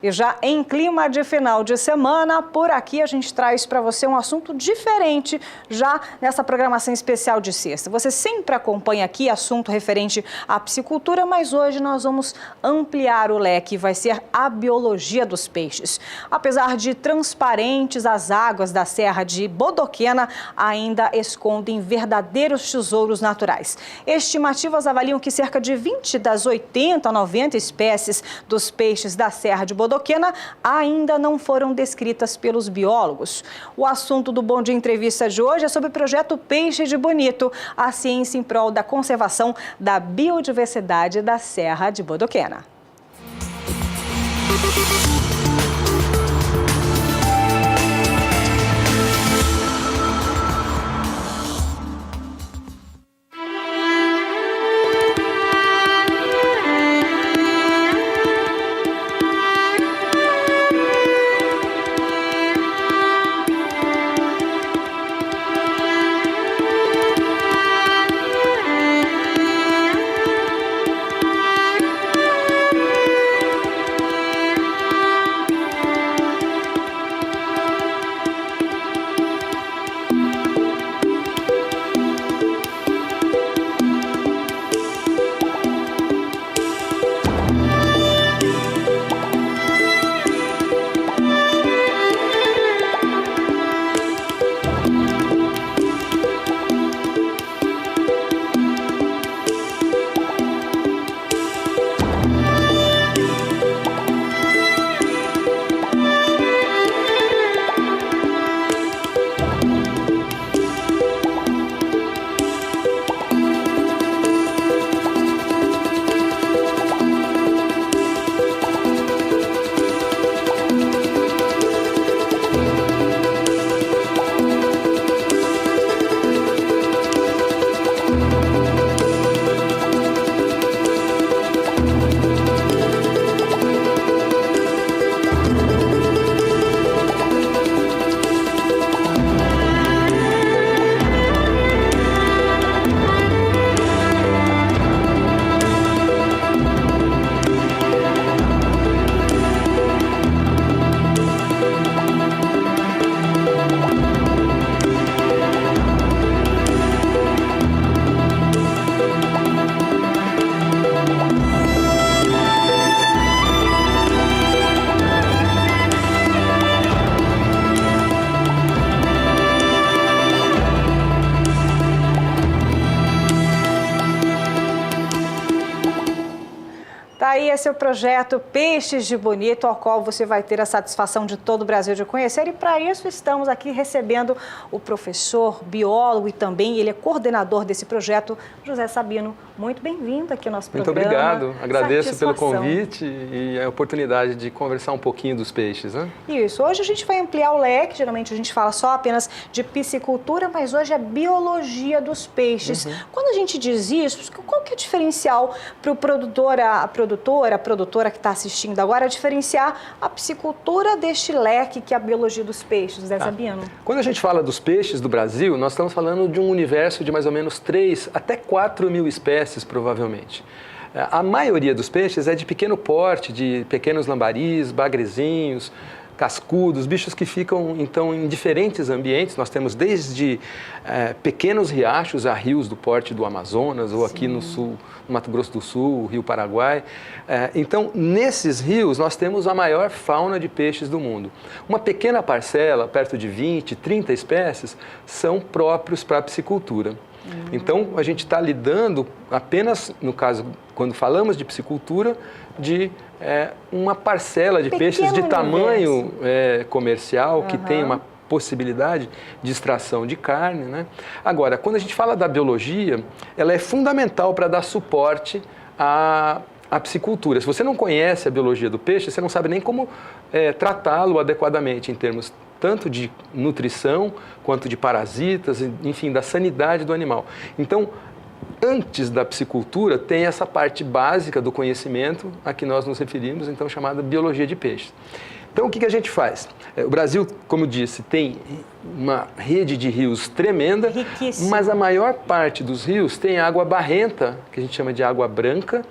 E já em clima de final de semana, por aqui a gente traz para você um assunto diferente já nessa programação especial de sexta. Você sempre acompanha aqui assunto referente à piscicultura, mas hoje nós vamos ampliar o leque, vai ser a biologia dos peixes. Apesar de transparentes, as águas da Serra de Bodoquena ainda escondem verdadeiros tesouros naturais. Estimativas avaliam que cerca de 20 das 80 a 90 espécies dos peixes da Serra de Bodoquena ainda não foram descritas pelos biólogos. O assunto do Bom Dia Entrevista de hoje é sobre o projeto Peixe de Bonito, a ciência em prol da conservação da biodiversidade da Serra de Bodoquena. Aí esse é o projeto Peixes de Bonito, ao qual você vai ter a satisfação de todo o Brasil de conhecer. E para isso estamos aqui recebendo o professor, biólogo e também ele é coordenador desse projeto, José Sabino. Muito bem-vindo aqui ao nosso programa. Muito obrigado, agradeço pelo convite e a oportunidade de conversar um pouquinho dos peixes, né? Isso, hoje a gente vai ampliar o leque, geralmente a gente fala só apenas de piscicultura, mas hoje é biologia dos peixes. Quando a gente diz isso, qual que é o diferencial para o produtor, a produtora que está assistindo agora, diferenciar a piscicultura deste leque que é a biologia dos peixes, Zé Sabino? Quando a gente fala dos peixes do Brasil, nós estamos falando de um universo de mais ou menos 3 até 4 mil espécies, provavelmente. A maioria dos peixes é de pequeno porte, de pequenos lambaris, bagrezinhos, cascudos, bichos que ficam, então, em diferentes ambientes. Nós temos desde pequenos riachos a rios do porte do Amazonas, ou aqui no sul, no Mato Grosso do Sul, o Rio Paraguai. Então, nesses rios, nós temos a maior fauna de peixes do mundo. Uma pequena parcela, perto de 20, 30 espécies, são próprios para a piscicultura. Então, a gente está lidando apenas, no caso, quando falamos de piscicultura, de uma parcela de peixes de tamanho comercial, que tem uma possibilidade de extração de carne, né? Agora, quando a gente fala da biologia, ela é fundamental para dar suporte à piscicultura. Se você não conhece a biologia do peixe, você não sabe nem como tratá-lo adequadamente em termos tanto de nutrição, quanto de parasitas, enfim, da sanidade do animal. Então, antes da piscicultura, tem essa parte básica do conhecimento a que nós nos referimos, então, chamada biologia de peixes. Então, o que a gente faz? O Brasil, como eu disse, tem uma rede de rios tremenda, riquíssimo, mas a maior parte dos rios tem água barrenta, que a gente chama de água branca,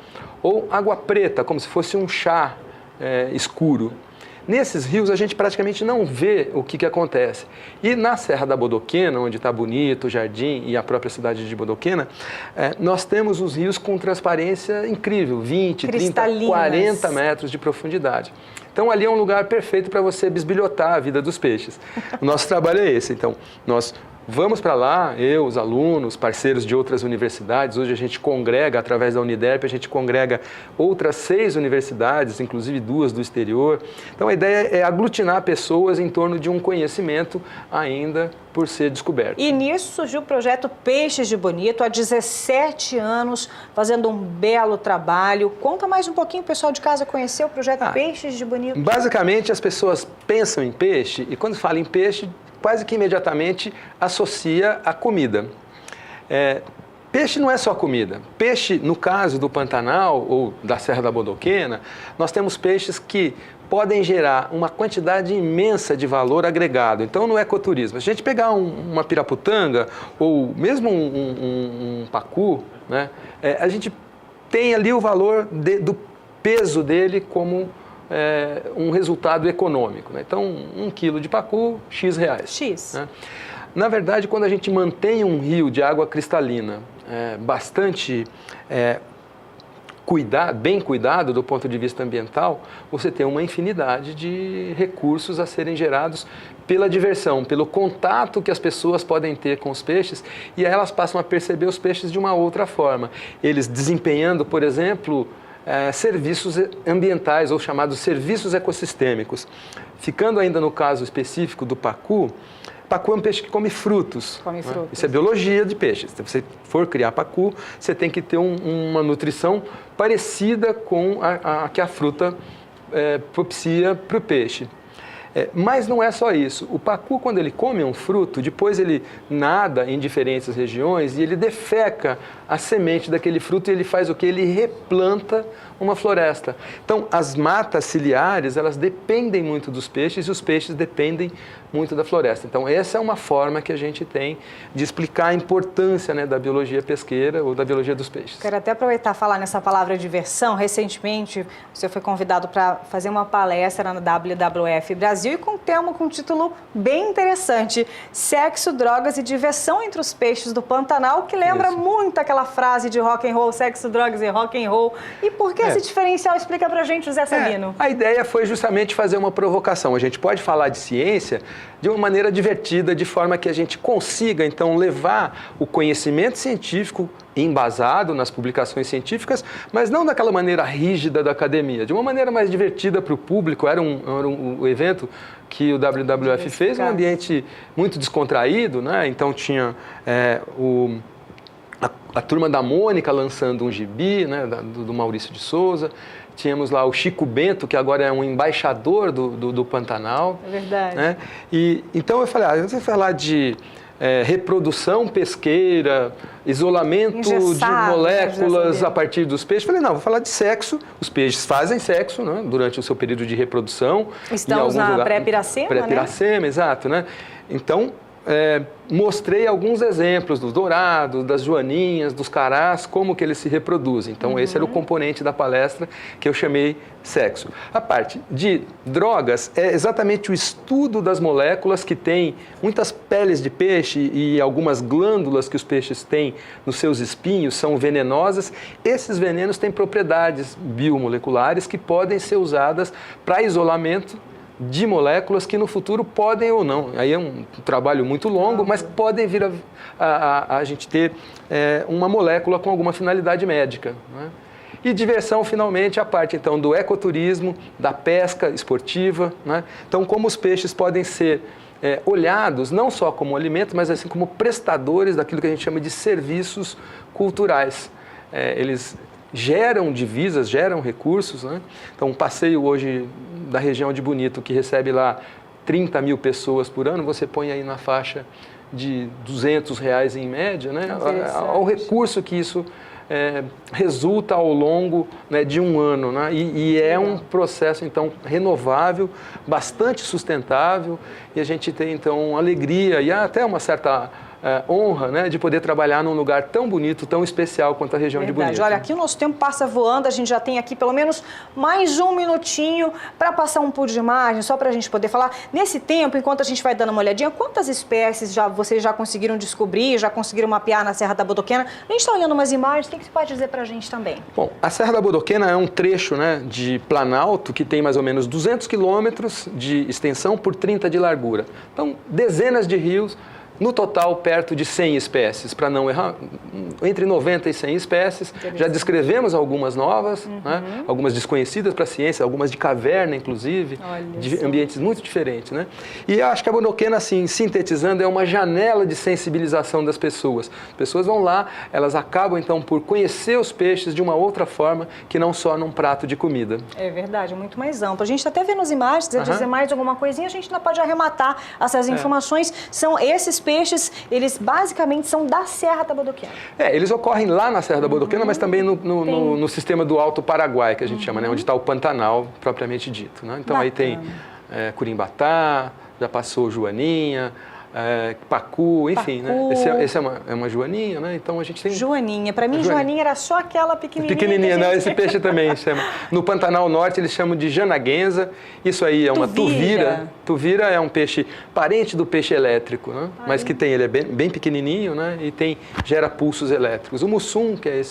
ou água preta, como se fosse um chá escuro. Nesses rios a gente praticamente não vê o que acontece. E na Serra da Bodoquena, onde está Bonito, o Jardim e a própria cidade de Bodoquena, nós temos os rios com transparência incrível, 20, 30, 40 metros de profundidade. Então ali é um lugar perfeito para você bisbilhotar a vida dos peixes. O nosso trabalho é esse. Então nós vamos para lá, eu, os alunos, parceiros de outras universidades. Hoje a gente congrega, através da Uniderp, a gente congrega outras 6 universidades, inclusive 2 do exterior. Então a ideia é aglutinar pessoas em torno de um conhecimento ainda por ser descoberto. E nisso surgiu o projeto Peixes de Bonito, há 17 anos, fazendo um belo trabalho. Conta mais um pouquinho, o pessoal de casa conheceu o projeto Peixes de Bonito? Basicamente, as pessoas pensam em peixe e quando falam em peixe, quase que imediatamente associa a comida. Peixe não é só comida. Peixe, no caso do Pantanal ou da Serra da Bodoquena, nós temos peixes que podem gerar uma quantidade imensa de valor agregado. Então, no ecoturismo, se a gente pegar uma piraputanga ou mesmo um pacu, né, a gente tem ali o valor do peso dele como um resultado econômico. Né? Então, 1 quilo de pacu, X reais. X. Né? Na verdade, quando a gente mantém um rio de água cristalina bastante bem cuidado do ponto de vista ambiental, você tem uma infinidade de recursos a serem gerados pela diversão, pelo contato que as pessoas podem ter com os peixes, e aí elas passam a perceber os peixes de uma outra forma. Eles desempenhando, por exemplo, serviços ambientais ou chamados serviços ecossistêmicos. Ficando ainda no caso específico do pacu, pacu é um peixe que come frutos. Come frutos. Né? Isso é biologia de peixes. Se você for criar pacu, você tem que ter uma nutrição parecida com a que a fruta propicia para o peixe. Mas não é só isso. O pacu, quando ele come um fruto, depois ele nada em diferentes regiões e ele defeca a semente daquele fruto e ele faz o quê? Ele replanta uma floresta. Então, as matas ciliares, elas dependem muito dos peixes e os peixes dependem muito da floresta. Então, essa é uma forma que a gente tem de explicar a importância, né, da biologia pesqueira ou da biologia dos peixes. Quero até aproveitar e falar nessa palavra diversão. Recentemente, você foi convidado para fazer uma palestra na WWF Brasil e com um tema com um título bem interessante: Sexo, Drogas e Diversão entre os Peixes do Pantanal, que lembra muito aquela frase de rock and roll, sexo, drogas e rock and roll. E por que esse diferencial? Explica pra gente, José Sabino. A ideia foi justamente fazer uma provocação. A gente pode falar de ciência de uma maneira divertida, de forma que a gente consiga, então, levar o conhecimento científico embasado nas publicações científicas, mas não daquela maneira rígida da academia, de uma maneira mais divertida para o público. Era um evento que o WWF fez, um ambiente muito descontraído, né? Então tinha a turma da Mônica lançando um gibi, né, do Maurício de Souza. Tínhamos lá o Chico Bento, que agora é um embaixador do Pantanal. É verdade. Né? E, então eu falei, você falar de reprodução pesqueira, isolamento de moléculas a partir dos peixes. Falei, não, vou falar de sexo. Os peixes fazem sexo, né, durante o seu período de reprodução. Estamos na pré-piracema, pré-piracema, né? Exato, né? Então, mostrei alguns exemplos dos dourados, das joaninhas, dos carás, como que eles se reproduzem. Então, esse era o componente da palestra que eu chamei sexo. A parte de drogas é exatamente o estudo das moléculas que tem muitas peles de peixe e algumas glândulas que os peixes têm nos seus espinhos são venenosas. Esses venenos têm propriedades biomoleculares que podem ser usadas para isolamento de moléculas que no futuro podem ou não, aí é um trabalho muito longo, mas podem vir a gente ter uma molécula com alguma finalidade médica. Né? E diversão, finalmente, a parte então do ecoturismo, da pesca esportiva. Né? Então, como os peixes podem ser olhados não só como alimento, mas assim como prestadores daquilo que a gente chama de serviços culturais. Eles geram divisas, geram recursos. Né? Então, um passeio hoje da região de Bonito, que recebe lá 30 mil pessoas por ano, você põe aí na faixa de R$200 em média, né? Ao recurso que isso resulta ao longo, né, de um ano. Né? E é um processo, então, renovável, bastante sustentável, e a gente tem, então, alegria e até uma certa honra, né, de poder trabalhar num lugar tão bonito, tão especial quanto a região de Bonito. Olha, aqui o nosso tempo passa voando, a gente já tem aqui pelo menos mais um minutinho para passar um pouco de imagem, só para a gente poder falar. Nesse tempo, enquanto a gente vai dando uma olhadinha, quantas espécies vocês já conseguiram descobrir, já conseguiram mapear na Serra da Bodoquena? A gente está olhando umas imagens, o que você pode dizer para a gente também? Bom, a Serra da Bodoquena é um trecho, né, de planalto que tem mais ou menos 200 quilômetros de extensão por 30 de largura. Então, dezenas de rios, no total perto de 100 espécies, para não errar, entre 90 e 100 espécies. Já descrevemos algumas novas, né, algumas desconhecidas para a ciência, algumas de caverna, inclusive, de ambientes muito diferentes, né? E eu acho que a Bodoquena, assim, sintetizando, é uma janela de sensibilização das pessoas. As pessoas vão lá, elas acabam, então, por conhecer os peixes de uma outra forma que não só num prato de comida. É verdade, muito mais amplo. A gente está até vendo as imagens, se dizer mais alguma coisinha, a gente ainda pode arrematar essas informações. São esses peixes, eles basicamente são da Serra da Bodoquena. Eles ocorrem lá na Serra da Bodoquena, mas também no sistema do Alto Paraguai, que a gente chama, né, onde está o Pantanal, propriamente dito, né? Então, aí tem Curimbatá, já passou Joaninha, Pacu, enfim, Pacu. Né? Esse é uma joaninha, né? Então a gente tem... Joaninha. Para mim, Joaninha era só aquela pequenininha. Pequenininha, não, esse peixe também chama. No Pantanal Norte eles chamam de janaguenza. Isso aí é uma tuvira. Tuvira é um peixe parente do peixe elétrico, né? Mas que tem, ele é bem pequenininho, né? E gera pulsos elétricos. O mussum, que é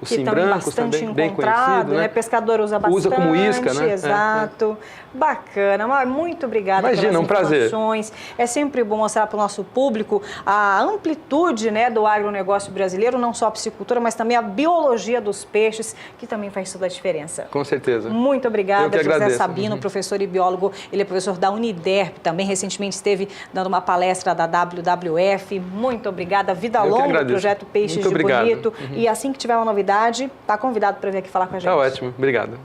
o simbrancos, também bem conhecido, né? Pescador usa bastante. Usa como isca, né? Exato. Bacana. Muito obrigada pelas informações. Prazer. É sempre bom mostrar para o nosso público a amplitude, né, do agronegócio brasileiro, não só a piscicultura, mas também a biologia dos peixes, que também faz toda a diferença. Com certeza. Muito obrigada, José agradeço. Sabino, professor e biólogo. Ele é professor da Uniderp, também recentemente esteve dando uma palestra da WWF. Muito obrigada. Vida longa do projeto Peixes de Bonito. E assim que tiver uma novidade, está convidado para vir aqui falar com a gente. Tá ótimo. Obrigado.